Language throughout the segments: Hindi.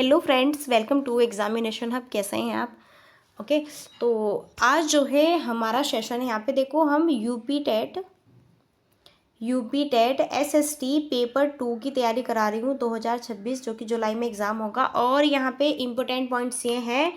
Hello friends, welcome to examination hub. कैसे हैं आप? ओके, तो आज जो है हमारा सेशन है, यहाँ पे देखो हम यूपी टेट एसएसटी पेपर 2 की तैयारी करा रही हूँ 2026, जो कि जुलाई में एग्ज़ाम होगा। और यहाँ पे इम्पोर्टेंट पॉइंट्स ये हैं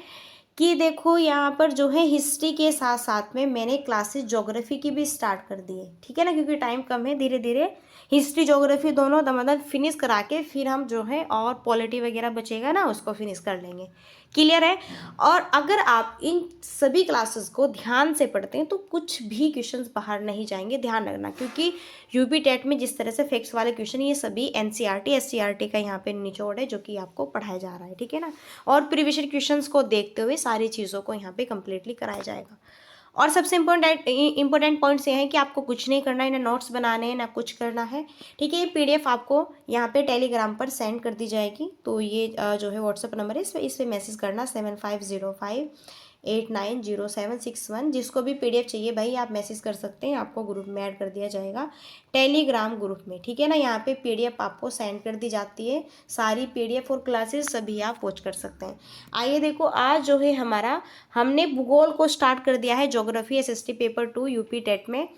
कि देखो यहाँ पर जो है हिस्ट्री के साथ साथ में मैंने क्लासेस ज्योग्राफी की भी स्टार्ट कर दी है, ठीक है ना, क्योंकि टाइम कम है। धीरे धीरे हिस्ट्री ज्योग्राफी दोनों दमादम फिनिश करा के फिर हम जो है और पॉलिटी वगैरह बचेगा ना, उसको फिनिश कर लेंगे। क्लियर है? और अगर आप इन सभी क्लासेस को ध्यान से पढ़ते हैं तो कुछ भी क्वेश्चंस बाहर नहीं जाएंगे, ध्यान रखना। क्योंकि यूपी टेट में जिस तरह से फैक्ट्स वाले क्वेश्चन, ये सभी एनसीईआरटी एससीईआरटी का यहाँ पे निचोड़ है, जो कि आपको पढ़ाया जा रहा है, ठीक है ना। और प्रीवियस क्वेश्चंस को देखते हुए सारी चीज़ों को यहाँ पे कंप्लीटली कराया जाएगा। और सबसे इम्पोर्टेंट पॉइंट्स ये हैं कि आपको कुछ नहीं करना है, ना नोट्स बनाने हैं ना कुछ करना है, ठीक है। ये पीडीएफ आपको यहाँ पे टेलीग्राम पर सेंड कर दी जाएगी। तो ये जो है व्हाट्सअप नंबर है, इस पर मैसेज करना 7505890761। जिसको भी पीडीएफ चाहिए भाई आप मैसेज कर सकते हैं, आपको ग्रुप में ऐड कर दिया जाएगा टेलीग्राम ग्रुप में, ठीक है ना। यहाँ पे पीडीएफ आपको सेंड कर दी जाती है, सारी पीडीएफ और क्लासेस सभी आप वॉच कर सकते हैं। आइए देखो, आज जो है हमने भूगोल को स्टार्ट कर दिया है, geography SST paper 2 UP TET में।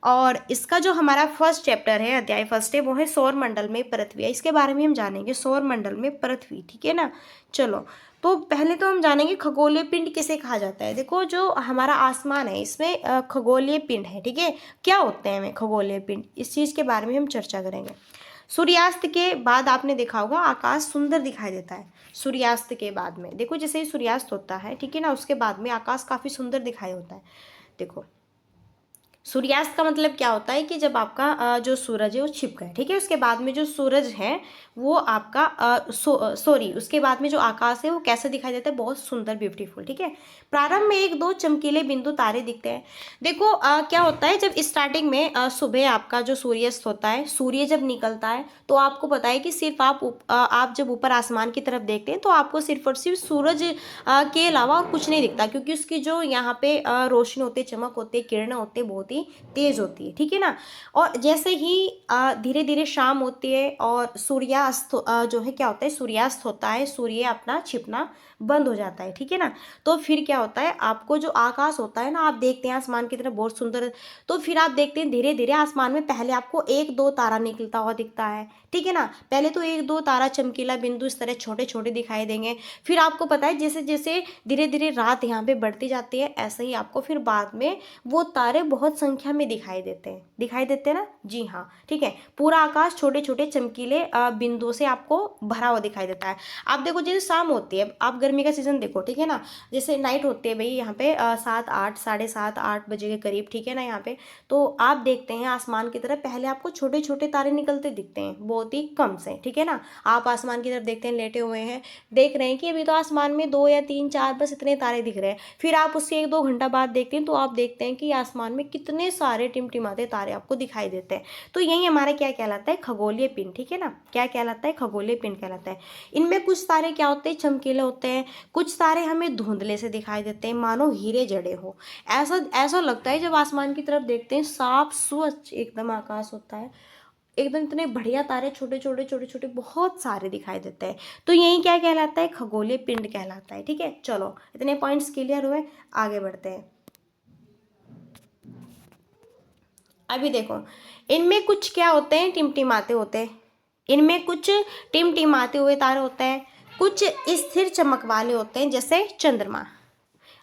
और इसका जो हमारा फर्स्ट चैप्टर है, अध्याय फर्स्ट है, वो है सौर मंडल में पृथ्वी। इसके बारे में हम जानेंगे, सौर मंडल में पृथ्वी, ठीक है ना। चलो, तो पहले तो हम जानेंगे खगोलीय पिंड किसे कहा जाता है। देखो, जो हमारा आसमान है इसमें खगोलीय पिंड है, ठीक है। क्या होते हैं हमें खगोलीय पिंड, इस चीज़ के बारे में हम चर्चा करेंगे। सूर्यास्त के बाद आपने देखा होगा आकाश सुंदर दिखाई देता है। सूर्यास्त के बाद में देखो, जैसे ही सूर्यास्त होता है, ठीक है ना, उसके बाद में आकाश काफ़ी सुंदर दिखाई होता है। देखो, सूर्यास्त का मतलब क्या होता है कि जब आपका जो सूरज है वो छिप गया, ठीक है। उसके बाद में जो सूरज है वो आपका उसके बाद में जो आकाश है वो कैसे दिखाई देता है, बहुत सुंदर, ब्यूटीफुल, ठीक है। प्रारंभ में एक दो चमकीले बिंदु तारे दिखते हैं। देखो क्या होता है, जब स्टार्टिंग में सुबह आपका जो सूर्यास्त होता है, सूर्य जब निकलता है, तो आपको पता है कि सिर्फ आप जब ऊपर आसमान की तरफ देखते हैं तो आपको सिर्फ और सिर्फ सूरज के अलावा और कुछ नहीं दिखता, क्योंकि उसकी जो यहाँ पे रोशनी होती है, चमक होती है, किरणें होती है, बहुत ही तेज होती है, ठीक है ना। और जैसे ही धीरे धीरे शाम होती है और सूर्यास्त जो है, क्या होता है, सूर्यास्त होता है, सूर्य अपना छिपना बंद हो जाता है, ठीक है ना। तो फिर क्या होता है, आपको जो आकाश होता है ना, आप देखते हैं आसमान की तरफ बहुत सुंदर। तो फिर आप देखते हैं धीरे धीरे आसमान में पहले आपको एक दो तारा निकलता हुआ दिखता है, ठीक है ना। पहले तो एक दो तारा, चमकीला बिंदु इस तरह छोटे छोटे दिखाई देंगे। फिर आपको पता है जैसे जैसे धीरे धीरे रात यहाँ पे बढ़ती जाती है, ऐसे ही आपको फिर बाद में वो तारे बहुत संख्या में दिखाई देते हैं ना। जी हाँ, ठीक है। पूरा आकाश छोटे छोटे चमकीले बिंदुओं से आपको भरा हुआ दिखाई देता है। आप देखो, जैसे शाम होती है, आप गर्मी का सीजन देखो, ठीक है ना, जैसे नाइट होती है भाई यहाँ पे 7-8 7:30-8 बजे के करीब, ठीक है ना। यहाँ पे तो आप देखते हैं आसमान की तरफ पहले आपको छोटे छोटे तारे निकलते दिखते हैं, बहुत ही कम से, ठीक है ना। आप आसमान की तरफ देखते हैं, लेटे हुए हैं, देख रहे हैं कि अभी तो आसमान में 2 या 3 4 बस इतने तारे दिख रहे हैं। फिर आप उससे 1-2 घंटा बाद देखते हैं तो आप देखते हैं कि आसमान में कितने सारे टिमटिमाते तारे आपको दिखाई देते हैं। तो यही हमारा क्या कहलाता है, खगोलीय पिंड, ठीक है ना। क्या कहलाता है, खगोलीय पिंड कहलाता है। इनमें कुछ तारे क्या होते हैं, चमकीले होते हैं, कुछ तारे हमें धुंधले से दिखाई देते हैं, मानो हीरे जड़े हो। ऐसा ऐसा लगता है जब आसमान की तरफ देखते हैं, साफ स्वच्छ एकदम आकाश होता है, एकदम इतने बढ़िया तारे छोटे छोटे छोटे छोटे बहुत सारे दिखाई देते हैं। तो यही क्या कहलाता है, खगोलीय पिंड कहलाता है, ठीक है। चलो, इतने पॉइंट्स क्लियर हुए, आगे बढ़ते हैं। अभी देखो, इनमें कुछ क्या होते हैं, टिमटिमाते होते हैं। इनमें कुछ टिमटिमाते हुए तारे होते हैं, कुछ स्थिर चमक वाले होते हैं, जैसे चंद्रमा।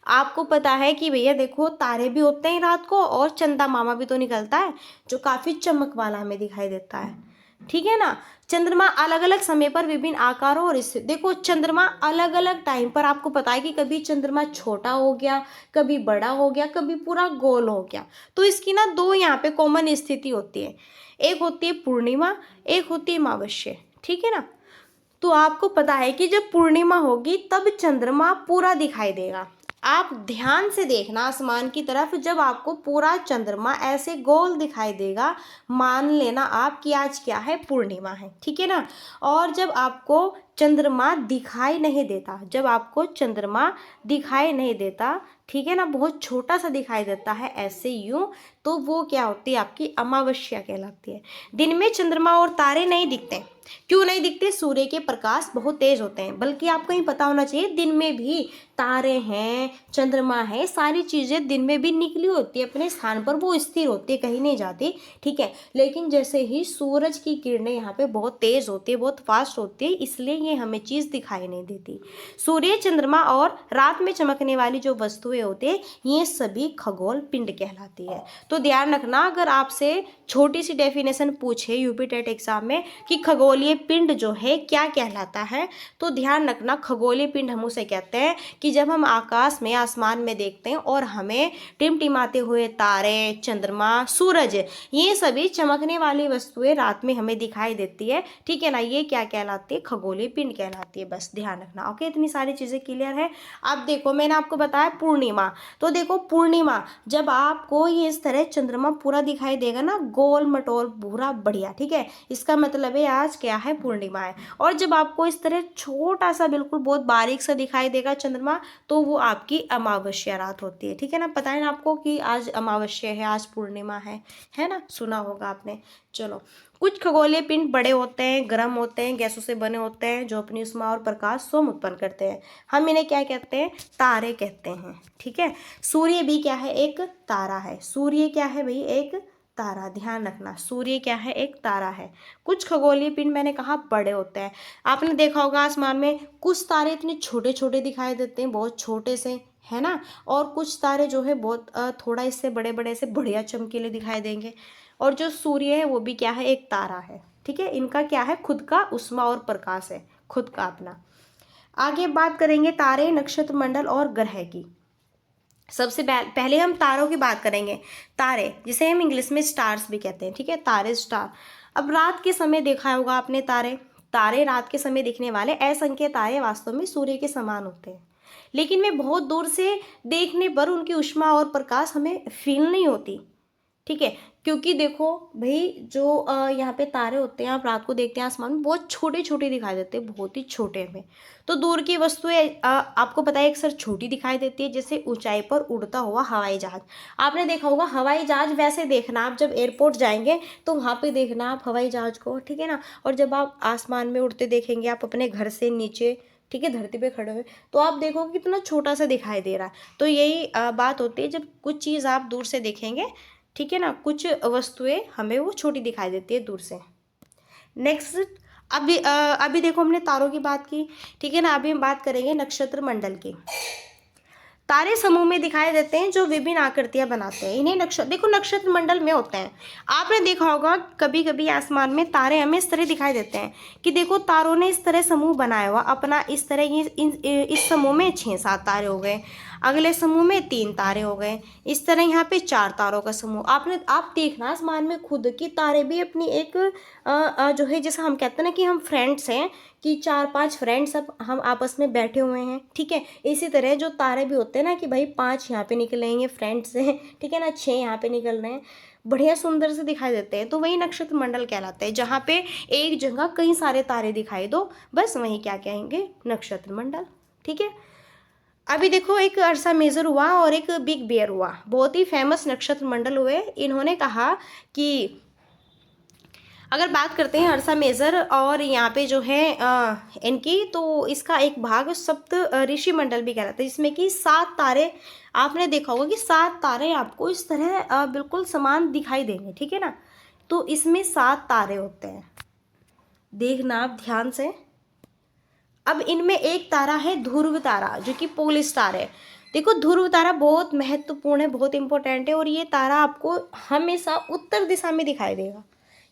आपको पता है कि भैया देखो, तारे भी होते हैं रात को और चंदा मामा भी तो निकलता है, जो काफ़ी चमक वाला हमें दिखाई देता है, ठीक है ना। चंद्रमा अलग अलग समय पर विभिन्न आकारों और स्थिति, देखो चंद्रमा अलग अलग टाइम पर, आपको पता है कि कभी चंद्रमा छोटा हो गया, कभी बड़ा हो गया, कभी पूरा गोल हो गया। तो इसकी ना दो यहाँ पे कॉमन स्थिति होती है, एक होती है पूर्णिमा, एक होती है अमावस्या, ठीक है ना। तो आपको पता है कि जब पूर्णिमा होगी तब चंद्रमा पूरा दिखाई देगा। आप ध्यान से देखना आसमान की तरफ, जब आपको पूरा चंद्रमा ऐसे गोल दिखाई देगा, मान लेना आप कि आज क्या है, पूर्णिमा है, ठीक है ना। और जब आपको चंद्रमा दिखाई नहीं देता, जब आपको चंद्रमा दिखाई नहीं देता, ठीक है ना, बहुत छोटा सा दिखाई देता है ऐसे यूं, तो वो क्या होती है, आपकी अमावस्या कहलाती है। दिन में चंद्रमा और तारे नहीं दिखते। क्यों नहीं दिखते? सूर्य के प्रकाश बहुत तेज होते हैं। बल्कि आपको ये पता होना चाहिए, दिन में भी तारे हैं, चंद्रमा है, सारी चीज़ें दिन में भी निकली होती है अपने स्थान पर, वो स्थिर होती है, कहीं नहीं जाती, ठीक है। लेकिन जैसे ही सूरज की किरणें यहाँ पे बहुत तेज होती है, बहुत फास्ट होती है, इसलिए ये हमें चीज़ दिखाई नहीं देती। सूर्य, चंद्रमा और रात में चमकने वाली जो वस्तुएं होती है, ये सभी खगोल पिंड कहलाती है। तो ध्यान रखना, अगर आपसे छोटी सी डेफिनेशन पूछे यूपी टेट एग्जाम में कि खगोलीय पिंड जो है क्या कहलाता है, तो ध्यान रखना, खगोलीय पिंड हम उसे कहते हैं कि जब हम आकाश में, आसमान में देखते हैं और हमें टिमटिमाते हुए तारे, चंद्रमा, सूरज, ये सभी चमकने वाली वस्तुएं रात में हमें दिखाई देती है, ठीक है ना, ये क्या कहलाती है? खगोलीय पिंड कहलाती है। बस ध्यान रखना। ओके, इतनी सारी चीज़ें क्लियर है। अब देखो, मैंने आपको बताया पूर्णिमा, तो देखो पूर्णिमा, जब आपको ये इस तरह चंद्रमा पूरा दिखाई देगा ना, गोल मटोल पूरा बढ़िया, ठीक है, इसका मतलब है आज क्या है? पूर्णिमा है। और जब आपको इस तरह छोटा सा, बिल्कुल बहुत बारीक सा दिखाई देगा चंद्रमा, तो वो आपकी अमावस्या रात होती है, ठीक है ना। पता है ना आपको कि आज अमावस्या है, आज पूर्णिमा है ना, सुना होगा आपने। चलो, कुछ खगोलीय पिंड बड़े होते हैं, गर्म होते हैं, गैसों से बने होते हैं, जो अपनी उष्मा और प्रकाश स्वयं उत्पन्न करते हैं। हम इन्हें क्या कहते हैं? तारे कहते हैं, ठीक है। सूर्य भी क्या है? एक तारा है। सूर्य क्या है भाई? एक तारा। ध्यान रखना, सूर्य क्या है? एक तारा है। कुछ खगोलीय पिंड मैंने कहा बड़े होते हैं। आपने देखा होगा आसमान में कुछ तारे इतने छोटे छोटे दिखाई देते हैं, बहुत छोटे से, है ना, और कुछ तारे जो है बहुत थोड़ा इससे बड़े बड़े से बढ़िया चमकीले दिखाई देंगे। और जो सूर्य है वो भी क्या है? एक तारा है, ठीक है। इनका क्या है? खुद का उष्मा और प्रकाश है, खुद का अपना। आगे बात करेंगे तारे, नक्षत्र मंडल और ग्रह की। सबसे पहले हम तारों की बात करेंगे। तारे, जिसे हम इंग्लिश में स्टार्स भी कहते हैं, ठीक है, तारे, स्टार। अब रात के समय देखा होगा आपने तारे रात के समय दिखने वाले असंख्य तारे वास्तव में सूर्य के समान होते हैं, लेकिन वे बहुत दूर से देखने पर उनकी ऊष्मा और प्रकाश हमें फील नहीं होती, ठीक है। क्योंकि देखो भाई, जो यहाँ पे तारे होते हैं, आप रात को देखते हैं आसमान में, बहुत छोटे छोटे दिखाई देते हैं, बहुत ही छोटे में। तो दूर की वस्तुएं आपको पता है अक्सर छोटी दिखाई देती है, जैसे ऊंचाई पर उड़ता हुआ हवाई जहाज। आपने देखा होगा हवाई जहाज, वैसे देखना आप जब एयरपोर्ट जाएंगे तो वहाँ पे देखना आप हवाई जहाज को, ठीक है ना। और जब आप आसमान में उड़ते देखेंगे आप अपने घर से नीचे, ठीक है, धरती पे खड़े हुए, तो आप देखोगे कितना छोटा सा दिखाई दे रहा है। तो यही बात होती है, जब कुछ चीज़ आप दूर से देखेंगे, ठीक है ना, कुछ वस्तुएं हमें वो छोटी दिखाई देती है दूर से। नेक्स्ट, अभी देखो हमने तारों की बात की, ठीक है ना। अभी हम बात करेंगे नक्षत्र मंडल की। तारे समूह में दिखाई देते हैं जो विभिन्न आकृतियां बनाते हैं। इन्हें नक्षत्र मंडल में होते हैं। आपने देखा होगा कभी कभी आसमान में तारे हमें इस तरह दिखाई देते हैं कि देखो तारों ने इस तरह समूह बनाया हुआ अपना, इस तरह इस समूह में 6-7 तारे हो गए, अगले समूह में 3 तारे हो गए, इस तरह यहाँ पे 4 तारों का समूह। आप देखना आसमान में खुद की तारे भी अपनी एक जो है, जैसा हम कहते हैं ना कि हम फ्रेंड्स हैं, कि 4-5 फ्रेंड्स अब हम आपस में बैठे हुए हैं, ठीक है। इसी तरह जो तारे भी होते हैं ना कि भाई 5 यहाँ पे निकलेंगे फ्रेंड्स हैं, ठीक है ना, 6 यहाँ पे निकल रहे हैं, बढ़िया सुंदर से दिखाई देते हैं। तो वही नक्षत्र मंडल कहलाते हैं, जहाँ पे एक जगह कई सारे तारे दिखाई दो, बस वही क्या कहेंगे? नक्षत्र मंडल, ठीक है। अभी देखो, एक अर्सा मेजर हुआ और एक बिग बेयर हुआ, बहुत ही फेमस नक्षत्र मंडल हुए। इन्होंने कहा कि अगर बात करते हैं अर्सा मेजर और यहाँ पे जो है इनकी, तो इसका एक भाग सप्त ऋषि मंडल भी कहलाता है, जिसमें कि 7 तारे, आपने देखा होगा कि 7 तारे आपको इस तरह बिल्कुल समान दिखाई देंगे, ठीक है ना। तो इसमें 7 तारे होते हैं, देखना आप ध्यान से। अब इनमें एक तारा है ध्रुव तारा, जो कि पोल स्टार है। देखो ध्रुव तारा बहुत महत्वपूर्ण है, बहुत इंपॉर्टेंट है, और ये तारा आपको हमेशा उत्तर दिशा में दिखाई देगा।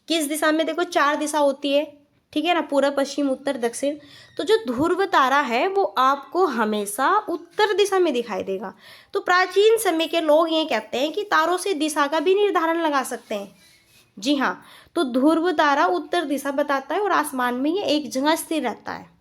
किस दिशा में? देखो 4 दिशा होती है, ठीक है ना, पूर्व, पश्चिम, उत्तर, दक्षिण। तो जो ध्रुव तारा है वो आपको हमेशा उत्तर दिशा में दिखाई देगा। तो प्राचीन समय के लोग ये कहते हैं कि तारों से दिशा का भी निर्धारण लगा सकते हैं। जी हाँ, तो ध्रुव तारा उत्तर दिशा बताता है और आसमान में ये एक जगह स्थिर रहता है।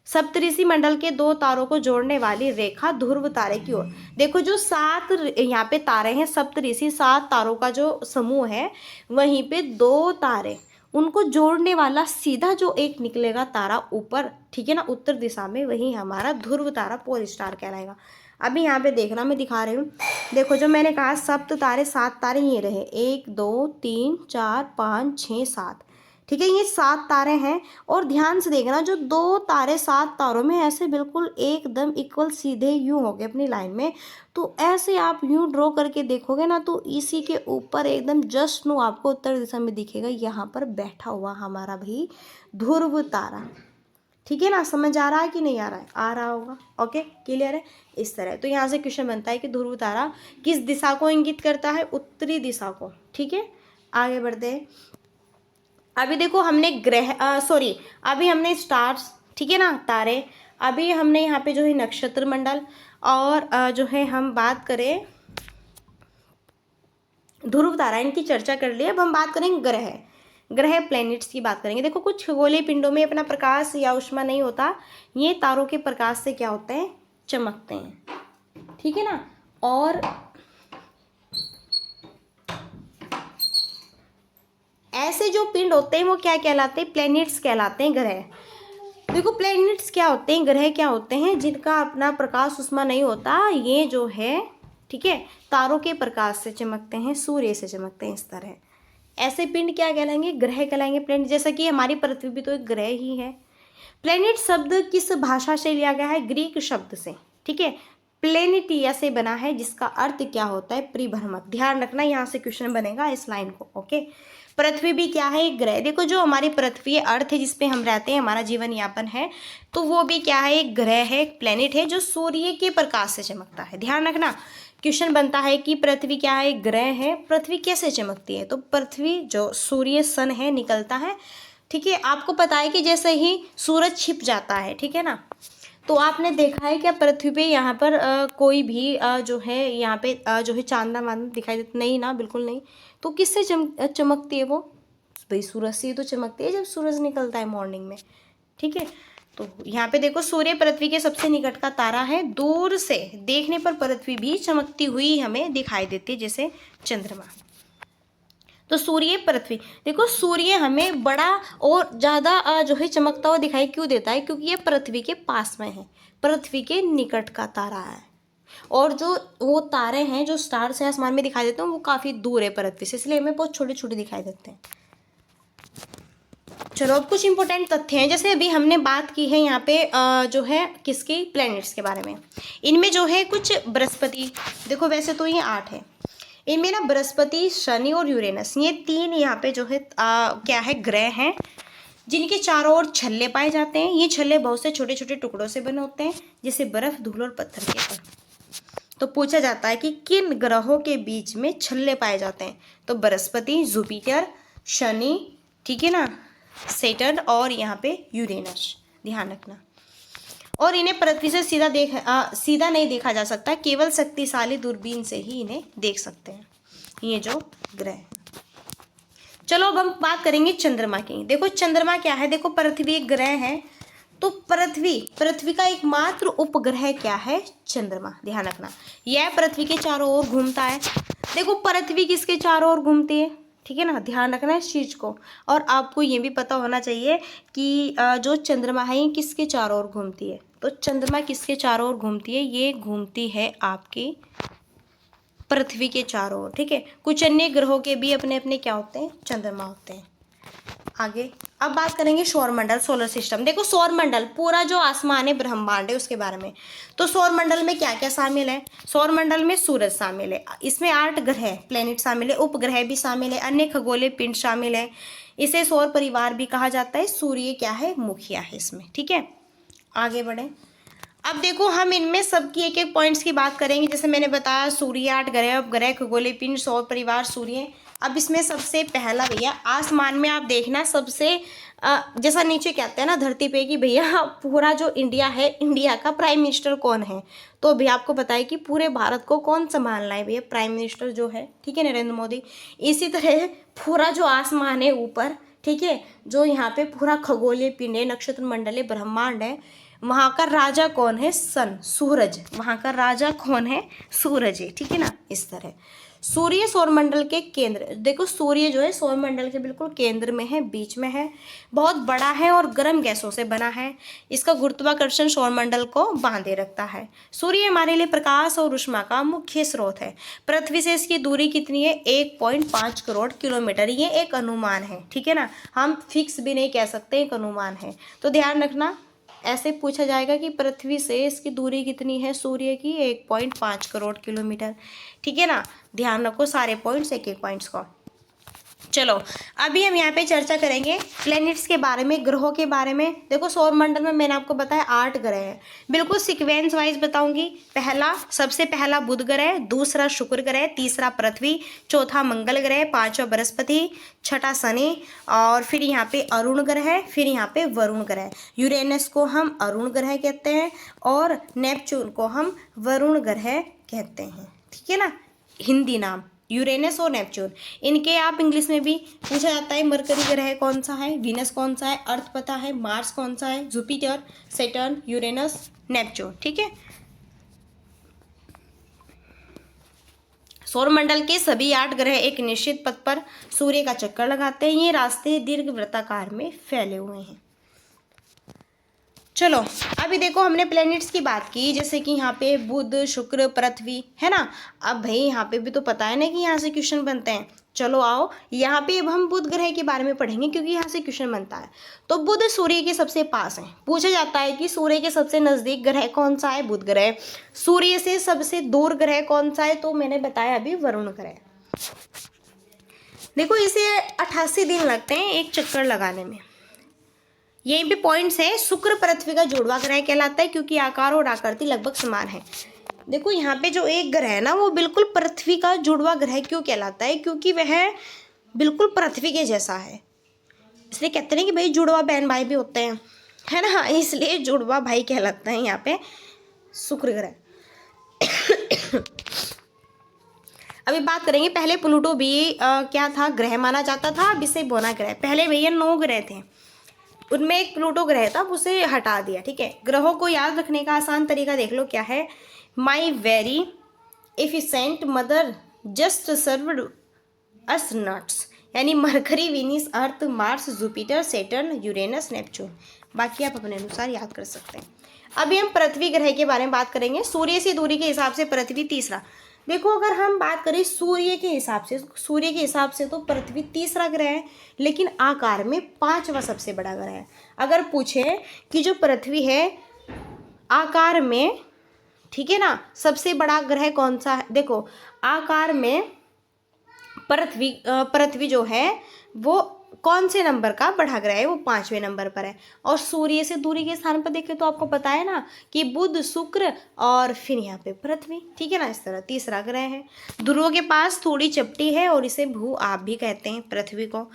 सप्तऋषि मंडल के 2 तारों को जोड़ने वाली रेखा ध्रुव तारे की ओर। देखो जो 7 यहाँ पे तारे हैं, सप्तऋषि 7 तारों का जो समूह है, वहीं पे 2 तारे उनको जोड़ने वाला सीधा जो एक निकलेगा तारा ऊपर, ठीक है ना, उत्तर दिशा में, वही हमारा ध्रुव तारा पोल स्टार कहलाएगा। अभी यहाँ पे देखना, मैं दिखा रही हूँ, देखो जो मैंने कहा सप्त तारे, 7 तारे ये रहे, 1 2 3 4 5 6 7, ठीक है, ये 7 तारे हैं। और ध्यान से देखना, जो 2 तारे 7 तारों में ऐसे बिल्कुल एकदम इक्वल सीधे यूं हो गए अपनी लाइन में, तो ऐसे आप यूं ड्रॉ करके देखोगे ना, तो इसी के ऊपर एकदम जस्ट नो आपको उत्तर दिशा में दिखेगा, यहाँ पर बैठा हुआ हमारा भाई ध्रुव तारा। ठीक है ना, समझ आ रहा है कि नहीं आ रहा है? आ रहा होगा, ओके, क्लियर है। इस तरह तो यहाँ से क्वेश्चन बनता है कि ध्रुव तारा किस दिशा को इंगित करता है? उत्तरी दिशा को। ठीक है, आगे बढ़ते हैं। अभी देखो हमने अभी हमने स्टार्स, ठीक है ना, तारे, अभी हमने यहाँ पे जो है नक्षत्र मंडल, और जो है हम बात करें ध्रुव तारा, इनकी चर्चा कर ली। अब हम बात करेंगे ग्रह प्लैनेट्स की बात करेंगे। देखो कुछ खगोलीय पिंडों में अपना प्रकाश या ऊष्मा नहीं होता, ये तारों के प्रकाश से क्या होते हैं? चमकते हैं। ठीक है ना, और ऐसे जो पिंड होते हैं वो क्या कहलाते हैं? प्लैनेट्स कहलाते हैं, ग्रह। देखो प्लैनेट्स क्या होते हैं, ग्रह क्या होते हैं? जिनका अपना प्रकाश ऊष्मा नहीं होता, ये जो है, ठीक है, तारों के प्रकाश से चमकते हैं, सूर्य से चमकते हैं, इस तरह ऐसे पिंड क्या कहलाएंगे? ग्रह कहलाएंगे। प्लैनेट, जैसा कि हमारी पृथ्वी भी तो एक ग्रह ही है। प्लैनेट शब्द किस भाषा से लिया गया है? ग्रीक शब्द से। ठीक है, प्लेनेटिया से बना है, जिसका अर्थ क्या होता है? परिभ्रमक। ध्यान रखना, यहाँ से क्वेश्चन बनेगा इस लाइन को। ओके, पृथ्वी भी क्या है? एक ग्रह। देखो जो हमारी पृथ्वी अर्थ है, जिसपे हम रहते हैं, हमारा जीवन यापन है, तो वो भी क्या है? एक ग्रह है, एक प्लेनेट है, जो सूर्य के प्रकाश से चमकता है। ध्यान रखना, क्वेश्चन बनता है कि पृथ्वी क्या है? एक ग्रह है। पृथ्वी कैसे चमकती है? तो पृथ्वी जो सूर्य सन है निकलता है, ठीक है, आपको पता है कि जैसे ही सूरज छिप जाता है, ठीक है ना, तो आपने देखा है क्या पृथ्वी पे यहाँ पर कोई भी जो है यहाँ पे जो है चांदा वांदा दिखाई देता? नहीं ना, बिल्कुल नहीं। तो किससे चमकती है वो? भाई सूरज से ही तो चमकती है, जब सूरज निकलता है मॉर्निंग में। ठीक है, तो यहाँ पे देखो सूर्य पृथ्वी के सबसे निकट का तारा है। दूर से देखने पर पृथ्वी भी चमकती हुई हमें दिखाई देती है, जैसे चंद्रमा। तो सूर्य पृथ्वी, देखो सूर्य हमें बड़ा और ज़्यादा जो है चमकता हुआ दिखाई क्यों देता है? क्योंकि ये पृथ्वी के पास में है, पृथ्वी के निकट का तारा है। और जो वो तारे हैं, जो स्टार्स हैं आसमान में दिखाई देते हैं, वो काफ़ी दूर है पृथ्वी से, इसलिए हमें बहुत छोटे छोटे दिखाई देते हैं। चलो अब कुछ इंपॉर्टेंट तथ्य हैं, जैसे अभी हमने बात की है यहाँ पे जो है किसकी? प्लैनेट्स के बारे में। इनमें जो है कुछ बृहस्पति, देखो वैसे तो ये 8 है, इनमें ना बृहस्पति, शनि और यूरेनस, ये 3 यहाँ पे जो है क्या है? ग्रह हैं, जिनके चारों ओर छल्ले पाए जाते हैं। ये छल्ले बहुत से छोटे छोटे टुकड़ों से बने होते हैं, जैसे बर्फ, धूल और पत्थर के ऊपर। तो पूछा जाता है कि किन ग्रहों के बीच में छल्ले पाए जाते हैं? तो बृहस्पति, जुपिटर, शनि, ठीक है ना, सैटर्न और यहाँ पे यूरेनस। ध्यान रखना, और इन्हें पृथ्वी से सीधा नहीं देखा जा सकता, केवल शक्तिशाली दूरबीन से ही इन्हें देख सकते हैं, ये जो ग्रह। चलो अब हम बात करेंगे चंद्रमा की। देखो चंद्रमा क्या है? देखो पृथ्वी एक ग्रह है, तो पृथ्वी का एकमात्र उपग्रह क्या है? चंद्रमा। ध्यान रखना, यह पृथ्वी के चारों ओर घूमता है। देखो पृथ्वी किसके चारों ओर घूमती है? ठीक है ना, ध्यान रखना इस चीज़ को। और आपको ये भी पता होना चाहिए कि जो चंद्रमा है ये किसके चारों ओर घूमती है? तो चंद्रमा किसके चारों ओर घूमती है? ये घूमती है आपकी पृथ्वी के चारों ओर। ठीक है, कुछ अन्य ग्रहों के भी अपने अपने क्या होते हैं? चंद्रमा होते हैं। आगे अब बात करेंगे सौरमंडल, सोलर सिस्टम। देखो सौरमंडल पूरा जो आसमान है, ब्रह्मांड है, उसके बारे में। तो सौरमंडल में क्या क्या शामिल है? सौरमंडल में सूरज शामिल है, इसमें 8 ग्रह प्लेनेट शामिल है, उपग्रह भी शामिल है, अन्य खगोलीय पिंड शामिल है। इसे सौर परिवार भी कहा जाता है। सूर्य क्या है? मुखिया है इसमें। ठीक है, आगे बढ़े। अब देखो हम इनमें सबकी एक एक पॉइंट्स की बात करेंगे। जैसे मैंने बताया सूर्य, 8 ग्रह, उपग्रह, खगोलीय पिंड, सौर परिवार, सूर्य। अब इसमें सबसे पहला भैया आसमान में आप देखना, सबसे जैसा नीचे कहते हैं ना धरती पे कि भैया पूरा जो इंडिया है, इंडिया का प्राइम मिनिस्टर कौन है? तो भैया आपको पता है कि पूरे भारत को कौन संभालना है? भैया प्राइम मिनिस्टर जो है, ठीक है, नरेंद्र मोदी। इसी तरह पूरा जो आसमान है ऊपर, ठीक है, जो यहाँ पे पूरा खगोलीय पिंड है, नक्षत्र मंडल है, ब्रह्मांड है, वहाँ का राजा कौन है? सन, सूरज। वहाँ का राजा कौन है? सूरज है। ठीक है ना, इस तरह सूर्य सौरमंडल के केंद्र, देखो सूर्य जो है सौरमंडल के बिल्कुल केंद्र में है, बीच में है, बहुत बड़ा है और गर्म गैसों से बना है। इसका गुरुत्वाकर्षण सौरमंडल को बांधे रखता है। सूर्य हमारे लिए प्रकाश और ऊष्मा का मुख्य स्रोत है। पृथ्वी से इसकी दूरी कितनी है? 1.5 करोड़ किलोमीटर। ये एक अनुमान है, ठीक है ना, हम फिक्स भी नहीं कह सकते, एक अनुमान है। तो ध्यान रखना, ऐसे पूछा जाएगा कि पृथ्वी से इसकी दूरी कितनी है सूर्य की? 1.5 करोड़ किलोमीटर, ठीक है ना। ध्यान रखो सारे पॉइंट्स, एक एक पॉइंट्स को। चलो अभी हम यहाँ पे चर्चा करेंगे प्लैनेट्स के बारे में, ग्रहों के बारे में। देखो सौरमंडल में मैंने आपको बताया 8 ग्रह हैं, बिल्कुल सीक्वेंस वाइज बताऊंगी। सबसे पहला बुध ग्रह, दूसरा शुक्र ग्रह, तीसरा पृथ्वी, चौथा मंगल ग्रह, पांचवा बृहस्पति, छठा शनि, और फिर यहाँ पे अरुण ग्रह, फिर यहाँ पे वरुण ग्रह। यूरेनस को हम अरुण ग्रह कहते हैं और नेपच्यून को हम वरुण ग्रह कहते हैं, ठीक है ना, हिंदी नाम यूरेनस और नेपच्यून। इनके आप इंग्लिश में भी पूछा जाता है, मरकरी ग्रह कौन सा है, वीनस कौन सा है, अर्थ पता है, मार्स कौन सा है, जुपिटर, सैटर्न, यूरेनस, नेपच्यून, ठीक है। सौरमंडल के सभी 8 ग्रह एक निश्चित पथ पर सूर्य का चक्कर लगाते हैं। ये रास्ते दीर्घवृत्ताकार में फैले हुए हैं। चलो अभी देखो हमने प्लैनेट्स की बात की, जैसे कि यहाँ पे बुध, शुक्र, पृथ्वी है ना। अब भाई यहाँ पे भी तो पता है ना कि यहाँ से क्वेश्चन बनते हैं। चलो आओ यहाँ पे अब हम बुध ग्रह के बारे में पढ़ेंगे क्योंकि यहाँ से क्वेश्चन बनता है। तो बुध सूर्य के सबसे पास है। पूछा जाता है कि सूर्य के सबसे नजदीक ग्रह कौन सा है? बुध ग्रह। सूर्य से सबसे दूर ग्रह कौन सा है? तो मैंने बताया अभी वरुण ग्रह। देखो इसे 88 दिन लगते हैं एक चक्कर लगाने में। यहीं पे पॉइंट्स है। शुक्र पृथ्वी का जुड़वा ग्रह कहलाता है क्योंकि आकार और आकृति लगभग समान है। देखो यहाँ पे जो एक ग्रह है ना वो बिल्कुल पृथ्वी का जुड़वा ग्रह क्यों कहलाता है? क्योंकि वह बिल्कुल पृथ्वी के जैसा है। इसलिए कहते हैं कि भाई जुड़वा बहन भाई भी होते हैं, है ना, इसलिए जुड़वा भाई कहलाता है यहाँ पे शुक्र ग्रह। अभी बात करेंगे, पहले प्लूटो भी क्या था? ग्रह माना जाता था। अब इसे बोना ग्रह। पहले भैया 9 ग्रह थे, उनमें एक प्लूटो ग्रह था, उसे हटा दिया, ठीक है। ग्रहों को याद रखने का आसान तरीका देख लो क्या है। My very efficient mother just served us nuts, यानी Mercury, Venus, Earth, Mars, Jupiter, Saturn, Uranus, Neptune. बाकी आप अपने अनुसार याद कर सकते हैं। अभी हम पृथ्वी ग्रह के बारे में बात करेंगे। सूर्य से दूरी के हिसाब से पृथ्वी तीसरा। देखो अगर हम बात करें सूर्य के हिसाब से तो पृथ्वी तीसरा ग्रह है, लेकिन आकार में 5वां सबसे बड़ा ग्रह है। अगर पूछे कि जो पृथ्वी है आकार में, ठीक है ना, सबसे बड़ा ग्रह कौन सा है? देखो आकार में पृथ्वी जो है वो कौन से नंबर का बड़ा ग्रह है? वो 5वें नंबर पर है। और सूर्य से दूरी के स्थान पर देखें तो आपको पता है ना कि बुध, शुक्र और फिर यहाँ पे पृथ्वी, ठीक है ना। इस तरह तीसरा ग्रह है। ध्रुवों के पास थोड़ी चपटी है और इसे भू आप भी कहते हैं पृथ्वी को।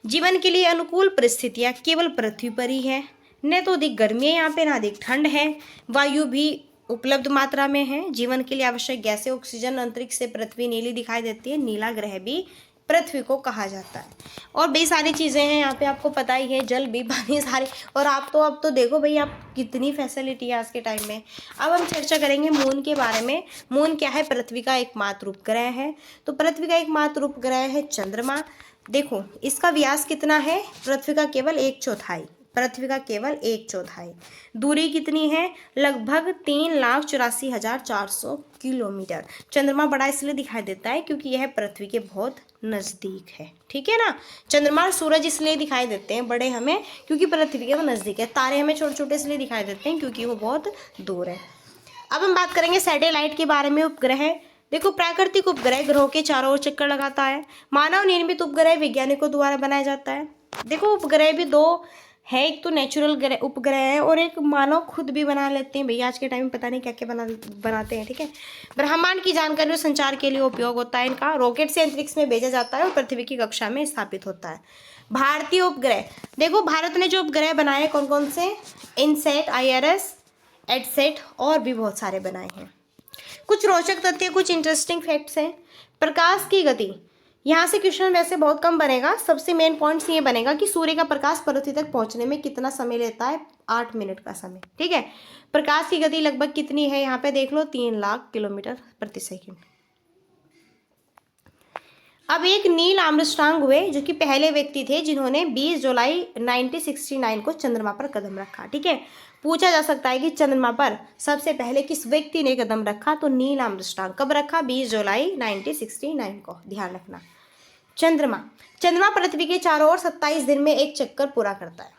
जीवन के लिए अनुकूल परिस्थितियाँ केवल पृथ्वी पर ही है। न तो अधिक गर्मी है यहाँ पे, ना अधिक ठंड है। वायु भी उपलब्ध मात्रा में है। जीवन के लिए आवश्यक गैसें, ऑक्सीजन, अंतरिक्ष से पृथ्वी नीली दिखाई देती है। नीला ग्रह भी पृथ्वी को कहा जाता है। और भी सारी चीज़ें हैं यहाँ पे, आपको पता ही है, जल भी, पानी, सारे। और अब तो देखो भाई आप कितनी फैसिलिटी है आज के टाइम में। अब हम चर्चा करेंगे मून के बारे में। मून क्या है? पृथ्वी का एकमात्र उपग्रह है। तो पृथ्वी का एकमात्र उपग्रह है चंद्रमा। देखो इसका व्यास कितना है? पृथ्वी का केवल 1/4। पृथ्वी का केवल 1/4। दूरी कितनी है? लगभग 3,84,400 किलोमीटर। चंद्रमा बड़ा इसलिए दिखाई देता है क्योंकि यह पृथ्वी के बहुत नज़दीक है, ठीक है ना। चंद्रमा और सूरज इसलिए दिखाई देते हैं बड़े हमें क्योंकि पृथ्वी के वो नज़दीक है। तारे हमें छोटे छोटे इसलिए दिखाई देते हैं क्योंकि वो बहुत दूर है। अब हम बात करेंगे सैटेलाइट के बारे में। उपग्रह, देखो प्राकृतिक उपग्रह ग्रहों के चारों ओर चक्कर लगाता है। मानव निर्मित उपग्रह वैज्ञानिकों द्वारा बनाया जाता है। देखो उपग्रह भी 2 है, एक तो नेचुरल उपग्रह है और एक मानव खुद भी बना लेते हैं। भैया आज के टाइम में पता नहीं क्या क्या बनाते हैं, ठीक है। ब्रह्मांड की जानकारी और संचार के लिए उपयोग होता है इनका। रॉकेट से अंतरिक्ष में भेजा जाता है और पृथ्वी की कक्षा में स्थापित होता है। भारतीय उपग्रह, देखो भारत ने जो उपग्रह बनाए कौन कौन से? इनसेट, IRS, एडसेट और भी बहुत सारे बनाए हैं। कुछ रोचक तथ्य, कुछ इंटरेस्टिंग फैक्ट्स हैं। प्रकाश की गति, यहाँ से क्वेश्चन वैसे बहुत कम बनेगा। सबसे मेन पॉइंट्स ये बनेगा कि सूर्य का प्रकाश पृथ्वी तक पहुँचने में कितना समय लेता है? 8 मिनट का समय, ठीक है। प्रकाश की गति लगभग कितनी है? यहाँ पे देख लो 3 लाख किलोमीटर प्रति सेकंड। अब एक नील आर्मस्ट्रांग हुए जो कि पहले व्यक्ति थे जिन्होंने 20 जुलाई 1969 को चंद्रमा पर कदम रखा। ठीक है, पूछा जा सकता है कि चंद्रमा पर सबसे पहले किस व्यक्ति ने कदम रखा, तो नील आर्मस्ट्रांग। कब रखा? 20 जुलाई 1969 को, ध्यान रखना। चंद्रमा पृथ्वी के चारों ओर 27 दिन में एक चक्कर पूरा करता है।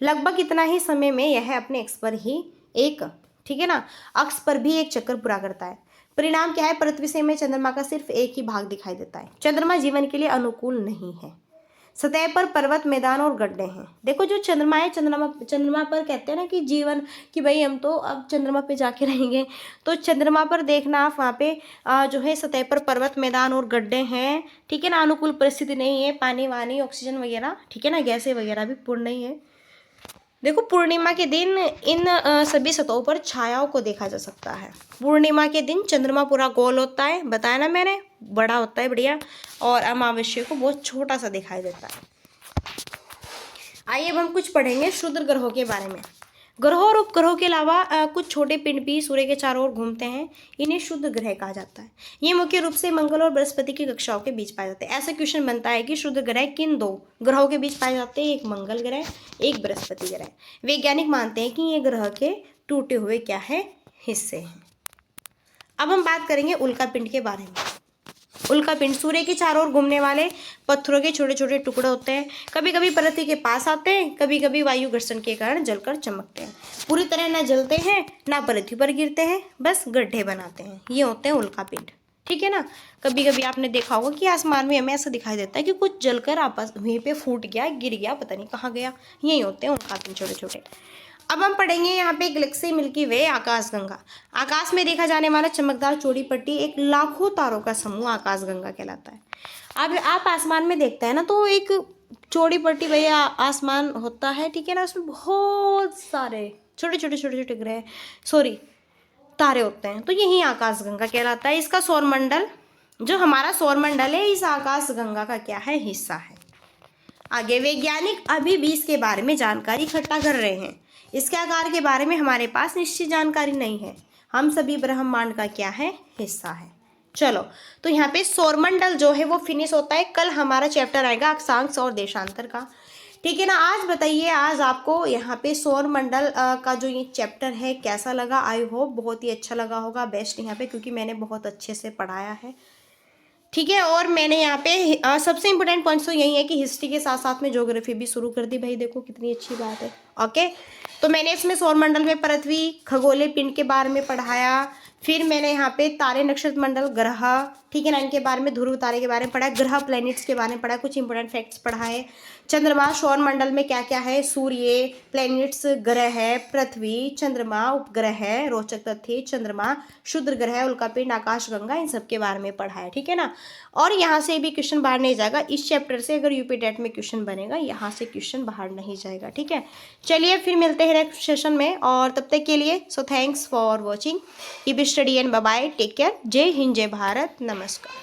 लगभग इतना ही समय में यह अपने अक्ष पर ही एक, ठीक है ना, अक्ष पर भी एक चक्कर पूरा करता है। परिणाम क्या है? पृथ्वी से हमें चंद्रमा का सिर्फ एक ही भाग दिखाई देता है। चंद्रमा जीवन के लिए अनुकूल नहीं है। सतह पर पर्वत, मैदान और गड्ढे हैं। देखो जो चंद्रमा है, चंद्रमा पर कहते हैं ना कि जीवन, कि भाई हम तो अब चंद्रमा पे जाके रहेंगे, तो चंद्रमा पर देखना आप वहाँ पे जो है सतह पर पर्वत, मैदान और गड्ढे हैं। ठीक है ना, अनुकूल परिस्थिति नहीं है, पानी वानी ऑक्सीजन वगैरह, ठीक है ना, गैसें वगैरह भी पूर्ण नहीं है। देखो पूर्णिमा के दिन इन सभी सतहों पर छायाओं को देखा जा सकता है। पूर्णिमा के दिन चंद्रमा पूरा गोल होता है, बताया ना मैंने, बड़ा होता है, बढ़िया, और अमावस्या को बहुत छोटा सा दिखाई देता है। आइए अब हम कुछ पढ़ेंगे क्षुद्र ग्रहों के बारे में। ग्रहों और उपग्रहों के अलावा कुछ छोटे पिंड भी सूर्य के चारों ओर घूमते हैं, इन्हें क्षुद्र ग्रह कहा जाता है। ये मुख्य रूप से मंगल और बृहस्पति की कक्षाओं के बीच पाए जाते हैं। ऐसा क्वेश्चन बनता है कि क्षुद्र ग्रह किन दो ग्रहों के बीच पाए जाते हैं? एक मंगल ग्रह, एक बृहस्पति ग्रह। वैज्ञानिक मानते हैं कि ये ग्रह के टूटे हुए क्या है? हिस्से हैं। अब हम बात करेंगे उल्का पिंड के बारे में। उल्का पिंड सूर्य के चारों ओर घूमने वाले पत्थरों के छोटे छोटे टुकड़े होते हैं। कभी कभी पृथ्वी के पास आते हैं, कभी कभी वायु घर्षण के कारण जलकर चमकते हैं। पूरी तरह ना जलते हैं ना पृथ्वी पर गिरते हैं, बस गड्ढे बनाते हैं। ये होते हैं उल्का पिंड। ठीक है ना, कभी कभी आपने देखा होगा कि आसमान में हमें ऐसा दिखाई देता है कि कुछ जलकर आपस वहीं पे फूट गया, गिर गया, पता नहीं कहाँ गया। यही होते हैं उल्का पिंड छोटे छोटे। अब हम पढ़ेंगे यहाँ पे गैलेक्सी, मिल्की वे, आकाशगंगा। आकाश में देखा जाने वाला चमकदार चौड़ी पट्टी एक लाखों तारों का समूह आकाशगंगा कहलाता है। अब आप आसमान में देखते हैं ना, तो एक चौड़ी पट्टी भैया आसमान होता है, ठीक है ना, उसमें बहुत सारे छोटे छोटे ग्रह, सॉरी, तारे होते हैं, तो यही आकाशगंगा कहलाता है। इसका सौरमंडल, जो हमारा सौरमंडल है, इस आकाशगंगा का क्या है? हिस्सा है। आगे वैज्ञानिक अभी भी इसके बारे में जानकारी इकट्ठा कर रहे हैं। इसके आकार के बारे में हमारे पास निश्चित जानकारी नहीं है। हम सभी ब्रह्मांड का क्या है? हिस्सा है। चलो, तो यहाँ पे सौरमंडल जो है वो फिनिश होता है। कल हमारा चैप्टर आएगा अक्षांश और देशांतर का। ठीक है ना, आज बताइए, आज आपको यहाँ पे सौरमंडल का जो ये चैप्टर है कैसा लगा? आई होप बहुत ही अच्छा लगा होगा, बेस्ट यहाँ पे, क्योंकि मैंने बहुत अच्छे से पढ़ाया है। ठीक है, और मैंने यहाँ पे सबसे इम्पोर्टेंट पॉइंट्स तो यही है कि हिस्ट्री के साथ साथ में ज्योग्राफी भी शुरू कर दी। भाई देखो कितनी अच्छी बात है। ओके, तो मैंने इसमें सौरमंडल में पृथ्वी, खगोलीय पिंड के बारे में पढ़ाया। फिर मैंने यहाँ पे तारे, नक्षत्र मंडल, ग्रह, ठीक है ना, इनके बारे में, ध्रुव तारे के बारे में पढ़ा, ग्रह प्लैनेट्स के बारे में पढ़ा, कुछ इंपॉर्टेंट फैक्ट्स पढ़ाए। चंद्रमा, सौरमंडल में क्या क्या है? सूर्य, प्लैनेट्स, ग्रह है, पृथ्वी, चंद्रमा, उपग्रह है, रोचक तथ्य, चंद्रमा, क्षुद्र ग्रह, उल्कापिंड, आकाशगंगा, इन सब के बारे में पढ़ा है। ठीक है ना, और यहाँ से भी क्वेश्चन बाहर नहीं जाएगा। इस चैप्टर से अगर यूपी टेट में क्वेश्चन बनेगा, यहाँ से क्वेश्चन बाहर नहीं जाएगा। ठीक है, चलिए फिर मिलते हैं नेक्स्ट सेशन में, और तब तक के लिए so thanks for watching, keep study and bye bye, take care. जय हिंद, जय भारत, नमस्कार।